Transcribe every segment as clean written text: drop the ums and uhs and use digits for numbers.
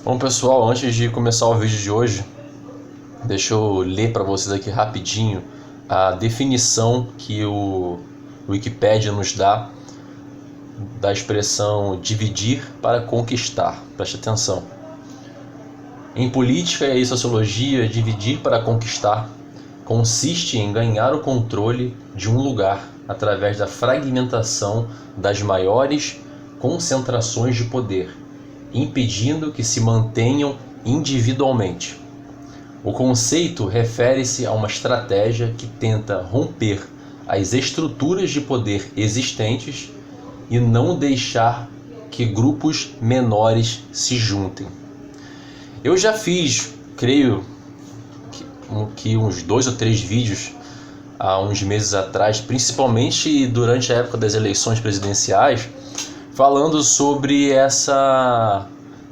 Bom, pessoal, antes de começar o vídeo de hoje, deixa eu ler para vocês aqui rapidinho a definição que o Wikipedia nos dá da expressão dividir para conquistar. Preste atenção. Em política e sociologia, dividir para conquistar consiste em ganhar o controle de um lugar através da fragmentação das maiores concentrações de poder, impedindo que se mantenham individualmente. O conceito refere-se a uma estratégia que tenta romper as estruturas de poder existentes e não deixar que grupos menores se juntem. Eu já fiz, creio que uns 2 ou 3 vídeos há uns meses atrás, principalmente durante a época das eleições presidenciais, falando sobre essa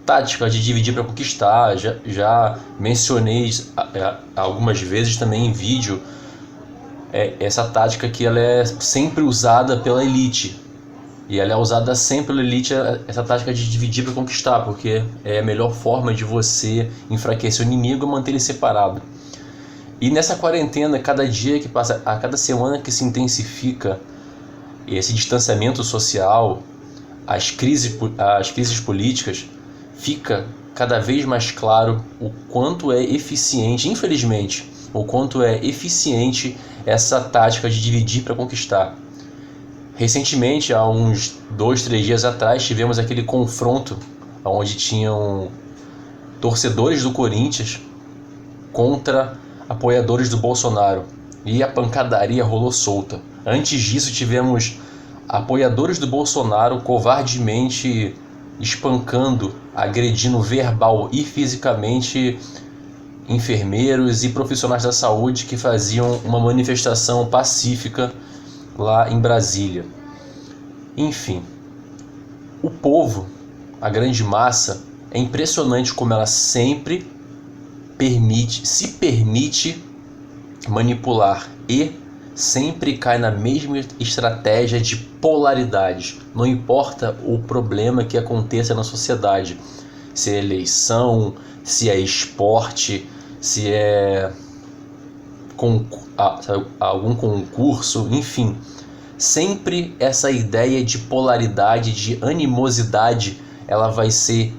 tática de dividir para conquistar. Já mencionei algumas vezes também em vídeo essa tática que ela é sempre usada pela elite. E ela é usada sempre pela elite, essa tática de dividir para conquistar, porque é a melhor forma de você enfraquecer o inimigo e manter ele separado. E nessa quarentena, cada dia que passa, a cada semana que se intensifica esse distanciamento social, as crises políticas, fica cada vez mais claro o quanto é eficiente, infelizmente, o quanto é eficiente essa tática de dividir para conquistar. Recentemente, há uns 2, 3 dias atrás, tivemos aquele confronto onde tinham torcedores do Corinthians contra apoiadores do Bolsonaro, e a pancadaria rolou solta. Antes disso, tivemos apoiadores do Bolsonaro covardemente espancando, agredindo verbal e fisicamente enfermeiros e profissionais da saúde que faziam uma manifestação pacífica lá em Brasília. Enfim, o povo, a grande massa, é impressionante como ela sempre se permite manipular e sempre cai na mesma estratégia de polaridade. Não importa o problema que aconteça na sociedade, se é eleição, se é esporte, se é algum concurso, enfim, sempre essa ideia de polaridade, de animosidade, ela vai ser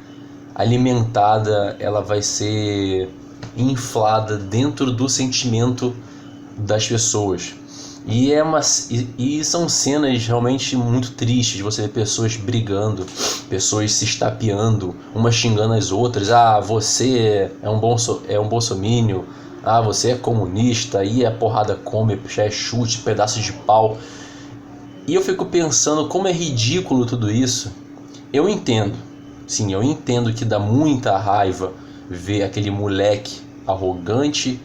alimentada, ela vai ser inflada dentro do sentimento das pessoas. E são cenas realmente muito tristes de você ver pessoas brigando, pessoas se estapeando, umas xingando as outras. Ah, você é um bolsominion. Ah, você é comunista. Aí a porrada come, é chute, pedaço de pau. E eu fico pensando como é ridículo tudo isso. Eu entendo, sim, eu entendo que dá muita raiva ver aquele moleque arrogante,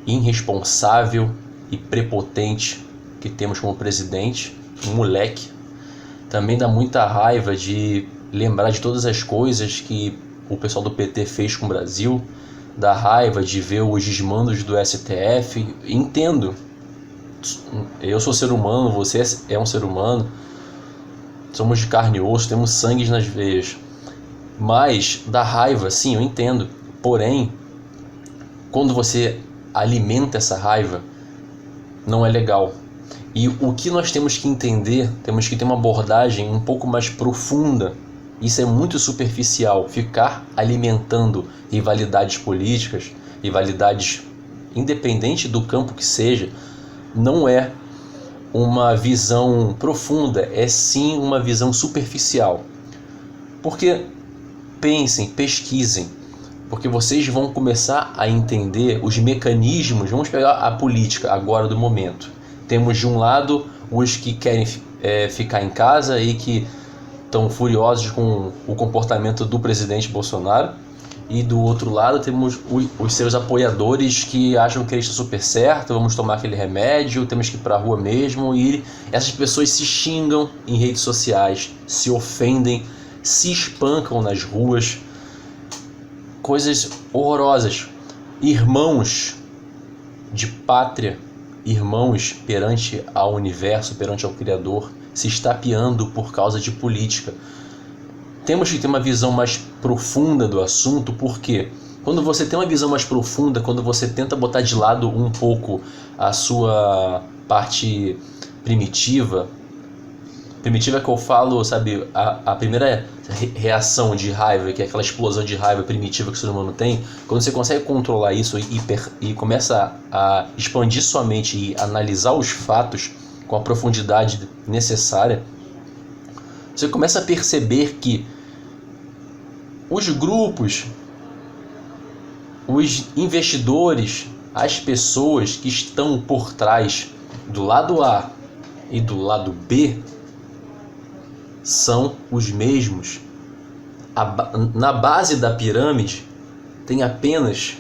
irresponsável e prepotente que temos como presidente, um moleque. Também dá muita raiva de lembrar de todas as coisas que o pessoal do PT fez com o Brasil. Dá raiva de ver os desmandos do STF. Entendo. Eu sou ser humano, você é um ser humano. Somos de carne e osso, temos sangue nas veias. Mas dá raiva, sim, eu entendo. Porém, quando você alimenta essa raiva, não é legal. E o que nós temos que entender, temos que ter uma abordagem um pouco mais profunda. Isso é muito superficial. Ficar alimentando rivalidades políticas, rivalidades independente do campo que seja, não é uma visão profunda, é sim uma visão superficial. Porque pensem, pesquisem, porque vocês vão começar a entender os mecanismos. Vamos pegar a política agora do momento. Temos de um lado os que querem ficar em casa e que estão furiosos com o comportamento do presidente Bolsonaro, e do outro lado temos os seus apoiadores que acham que ele está super certo, vamos tomar aquele remédio, temos que ir para a rua mesmo. E essas pessoas se xingam em redes sociais, se ofendem, se espancam nas ruas, coisas horrorosas. Irmãos de pátria, irmãos perante ao universo, perante ao Criador, se estapeando por causa de política. Temos que ter uma visão mais profunda do assunto, porque quando você tem uma visão mais profunda, quando você tenta botar de lado um pouco a sua parte primitiva que eu falo, sabe, a primeira reação de raiva, que é aquela explosão de raiva primitiva que o ser humano tem, quando você consegue controlar isso e começa a expandir sua mente e analisar os fatos com a profundidade necessária, você começa a perceber que os grupos, os investidores, as pessoas que estão por trás do lado A e do lado B são os mesmos. Na base da pirâmide tem apenas,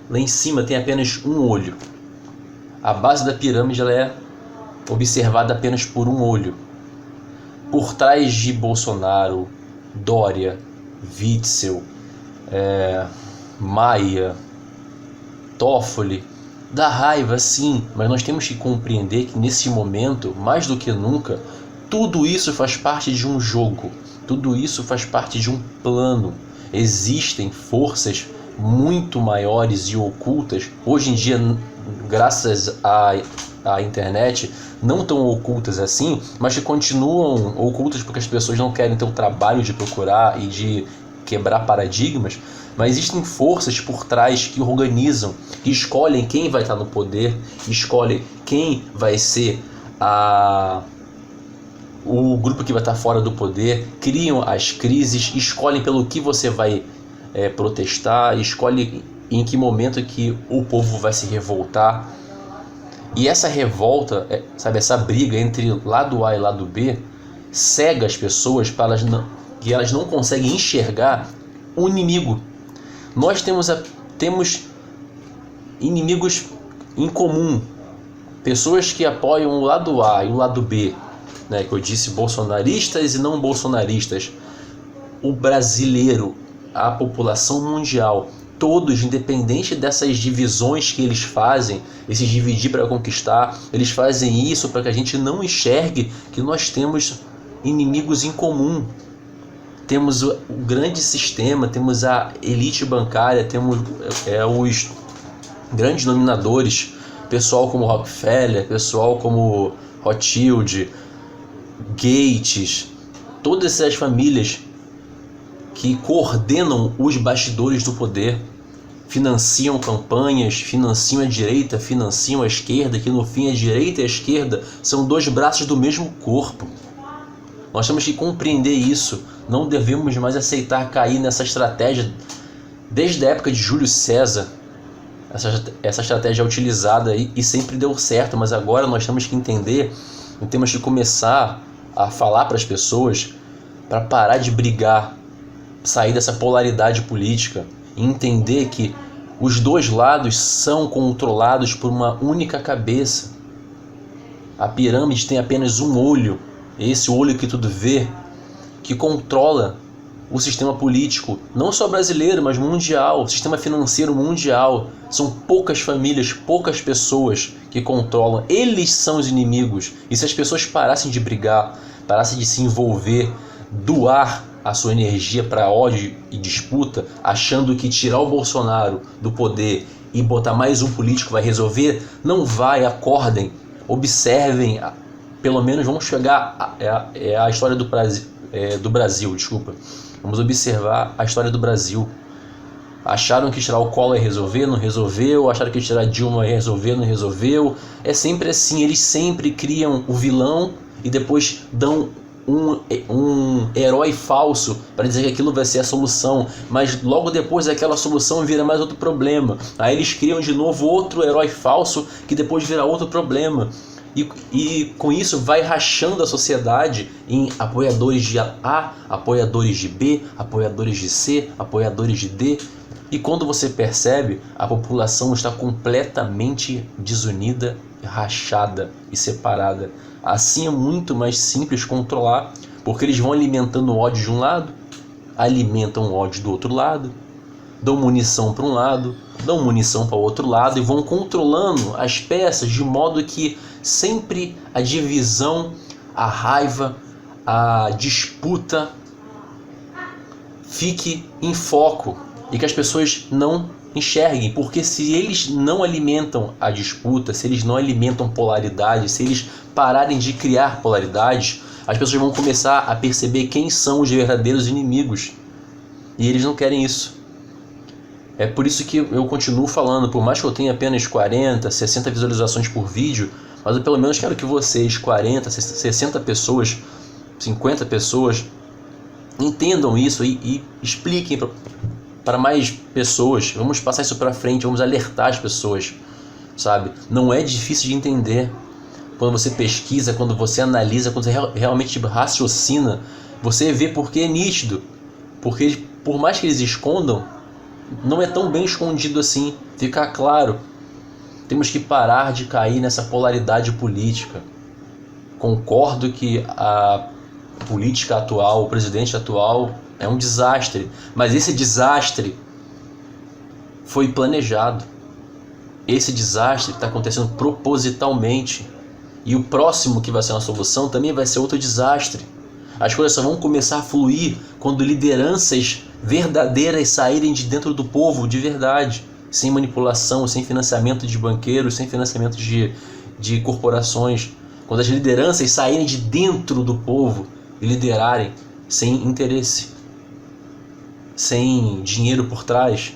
lá em cima tem apenas um olho. A base da pirâmide ela é observada apenas por um olho. Por trás de Bolsonaro, Dória, Witzel, Maia, Toffoli, dá raiva sim, mas nós temos que compreender que nesse momento, mais do que nunca, tudo isso faz parte de um jogo, tudo isso faz parte de um plano. Existem forças muito maiores e ocultas, hoje em dia, graças à internet, não tão ocultas assim, mas que continuam ocultas porque as pessoas não querem ter o trabalho de procurar e de quebrar paradigmas. Mas existem forças por trás que organizam, que escolhem quem vai estar no poder, escolhem quem vai ser o grupo que vai estar fora do poder, criam as crises, escolhem pelo que você vai protestar, escolhem em que momento que o povo vai se revoltar. E essa revolta, sabe, essa briga entre lado A e lado B, cega as pessoas para que elas não conseguem enxergar o inimigo. Nós temos inimigos em comum, pessoas que apoiam o lado A e o lado B, né, que eu disse, bolsonaristas e não bolsonaristas, o brasileiro, a população mundial, todos, independente dessas divisões que eles fazem, esse dividir para conquistar, eles fazem isso para que a gente não enxergue que nós temos inimigos em comum. Temos o grande sistema, temos a elite bancária, temos os grandes dominadores, pessoal como Rockefeller, pessoal como Rothschild, Gates, todas essas famílias que coordenam os bastidores do poder, financiam campanhas, financiam a direita, financiam a esquerda, que no fim a direita e a esquerda são dois braços do mesmo corpo. Nós temos que compreender isso, não devemos mais aceitar cair nessa estratégia. Desde a época de Júlio César, essa estratégia é utilizada e sempre deu certo, mas agora nós temos que entender e temos que começar a falar para as pessoas para parar de brigar, sair dessa polaridade política e entender que os dois lados são controlados por uma única cabeça. A pirâmide tem apenas um olho, esse olho que tudo vê, que controla o sistema político, não só brasileiro, mas mundial, o sistema financeiro mundial. São poucas famílias, poucas pessoas que controlam. Eles são os inimigos. E se as pessoas parassem de brigar, parassem de se envolver, doar a sua energia para ódio e disputa, achando que tirar o Bolsonaro do poder e botar mais um político vai resolver, não vai. Acordem, observem, pelo menos vamos chegar à história do Brasil, desculpa. Vamos observar a história do Brasil. Acharam que tirar o Collor ia resolver, não resolveu. Acharam que tirar Dilma ia resolver, não resolveu. É sempre assim, eles sempre criam o vilão e depois dão um herói falso para dizer que aquilo vai ser a solução, mas logo depois aquela solução vira mais outro problema. Aí eles criam de novo outro herói falso que depois vira outro problema. E com isso vai rachando a sociedade em apoiadores de A, apoiadores de B, apoiadores de C, apoiadores de D. E quando você percebe, a população está completamente desunida, rachada e separada. Assim é muito mais simples controlar, porque eles vão alimentando o ódio de um lado, alimentam o ódio do outro lado, dão munição para um lado, dão munição para o outro lado e vão controlando as peças de modo que sempre a divisão, a raiva, a disputa fique em foco e que as pessoas não enxerguem, porque se eles não alimentam a disputa, se eles não alimentam polaridade, se eles pararem de criar polaridades, as pessoas vão começar a perceber quem são os verdadeiros inimigos, e eles não querem isso. É por isso que eu continuo falando, por mais que eu tenha apenas 40, 60 visualizações por vídeo, mas eu pelo menos quero que vocês, 40, 60 pessoas, 50 pessoas, entendam isso e expliquem para mais pessoas. Vamos passar isso para frente, vamos alertar as pessoas, sabe? Não é difícil de entender. Quando você pesquisa, quando você analisa, quando você realmente raciocina, você vê porque é nítido. Porque por mais que eles escondam, não é tão bem escondido assim. Fica claro. Temos que parar de cair nessa polaridade política. Concordo que a política atual, o presidente atual é um desastre, mas esse desastre foi planejado. Esse desastre está acontecendo propositalmente, e o próximo que vai ser uma solução também vai ser outro desastre. As coisas só vão começar a fluir quando lideranças verdadeiras saírem de dentro do povo de verdade, sem manipulação, sem financiamento de banqueiros, sem financiamento de corporações. Quando as lideranças saírem de dentro do povo e liderarem sem interesse, sem dinheiro por trás,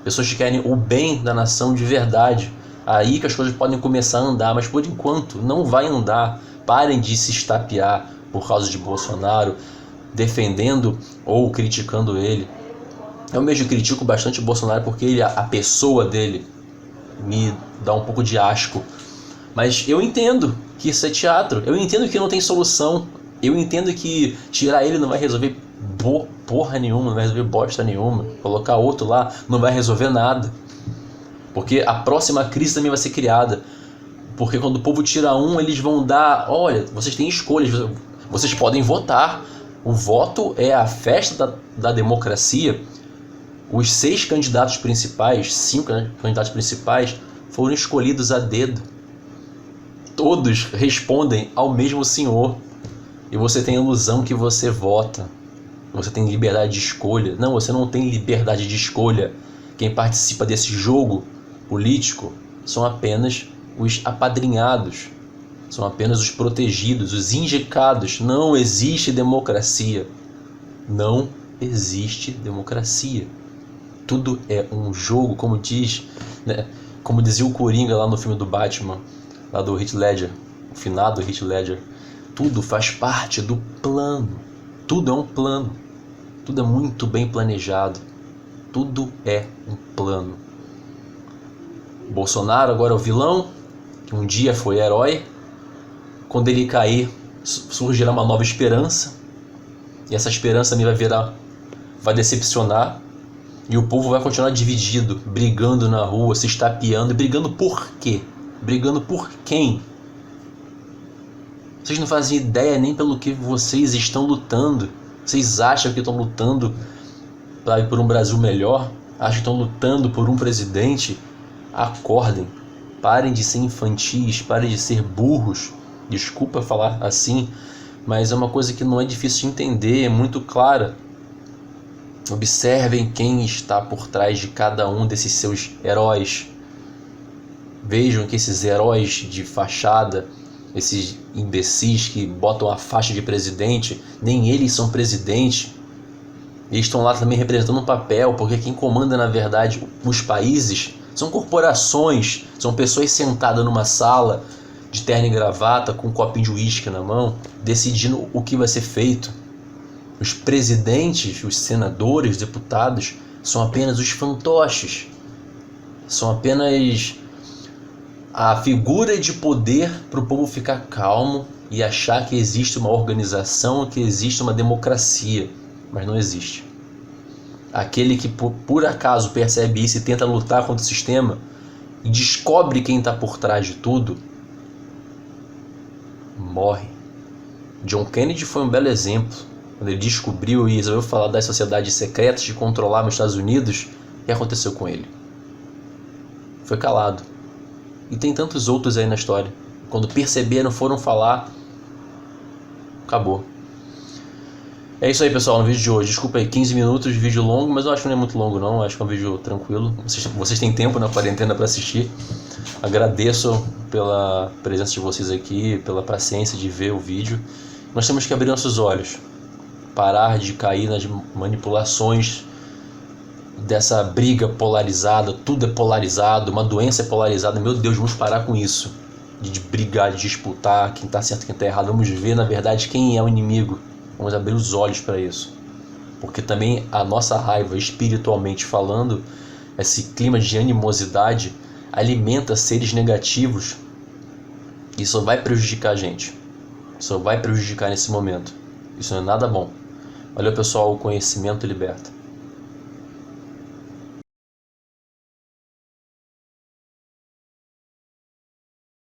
pessoas que querem o bem da nação de verdade, aí que as coisas podem começar a andar, mas por enquanto não vai andar. Parem de se estapear por causa de Bolsonaro, defendendo ou criticando ele. Eu mesmo critico bastante o Bolsonaro porque a pessoa dele me dá um pouco de asco, mas eu entendo que isso é teatro, eu entendo que não tem solução, eu entendo que tirar ele não vai resolver porra nenhuma, não vai resolver bosta nenhuma, colocar outro lá não vai resolver nada, porque a próxima crise também vai ser criada, porque quando o povo tira um, eles vão dar, olha, vocês têm escolhas, vocês podem votar, o voto é a festa da democracia. Os 6 candidatos principais, 5 candidatos principais foram escolhidos a dedo, todos respondem ao mesmo senhor, e você tem a ilusão que você vota, você tem liberdade de escolha. Não, você não tem liberdade de escolha. Quem participa desse jogo político são apenas os apadrinhados, são apenas os protegidos, os indicados. Não existe democracia. Não existe democracia. Tudo é um jogo, como diz, né, como dizia o Coringa lá no filme do Batman, lá do Heath Ledger, o finado Heath Ledger. Tudo faz parte do plano. Tudo é um plano. Tudo é muito bem planejado. Tudo é um plano. Bolsonaro agora é o vilão, que um dia foi herói. Quando ele cair, surgirá uma nova esperança. E essa esperança também vai decepcionar. E o povo vai continuar dividido, brigando na rua, se estapeando. E brigando por quê? Brigando por quem? Vocês não fazem ideia nem pelo que vocês estão lutando. Vocês acham que estão lutando por um Brasil melhor? Acham que estão lutando por um presidente? Acordem. Parem de ser infantis, parem de ser burros. Desculpa falar assim, mas é uma coisa que não é difícil de entender, é muito clara. Observem quem está por trás de cada um desses seus heróis. Vejam que esses heróis de fachada, esses imbecis que botam a faixa de presidente, nem eles são presidente. Eles estão lá também representando um papel, porque quem comanda na verdade os países são corporações, são pessoas sentadas numa sala de terno e gravata com um copinho de uísque na mão, decidindo o que vai ser feito. Os presidentes, os senadores, os deputados são apenas os fantoches, são apenas a figura de poder para o povo ficar calmo e achar que existe uma organização, que existe uma democracia, mas não existe. Aquele que por acaso percebe isso e tenta lutar contra o sistema e descobre quem está por trás de tudo, morre. John Kennedy foi um belo exemplo. Quando ele descobriu e resolveu falar das sociedades secretas que controlavam os Estados Unidos, o que aconteceu com ele? Foi calado. E tem tantos outros aí na história. Quando perceberam, foram falar, acabou. É isso aí, pessoal, no vídeo de hoje. Desculpa aí, 15 minutos de vídeo longo, mas eu acho que não é muito longo não, eu acho que é um vídeo tranquilo. Vocês têm tempo na quarentena para assistir. Agradeço pela presença de vocês aqui, pela paciência de ver o vídeo. Nós temos que abrir nossos olhos, parar de cair nas manipulações dessa briga polarizada. Tudo é polarizado, uma doença é polarizada. Meu Deus, vamos parar com isso, de brigar, de disputar quem está certo e quem está errado. Vamos ver, na verdade, quem é o inimigo. Vamos abrir os olhos para isso. Porque também a nossa raiva, espiritualmente falando, esse clima de animosidade alimenta seres negativos e isso vai prejudicar a gente. Isso vai prejudicar nesse momento. Isso não é nada bom. Valeu, pessoal. O conhecimento liberta.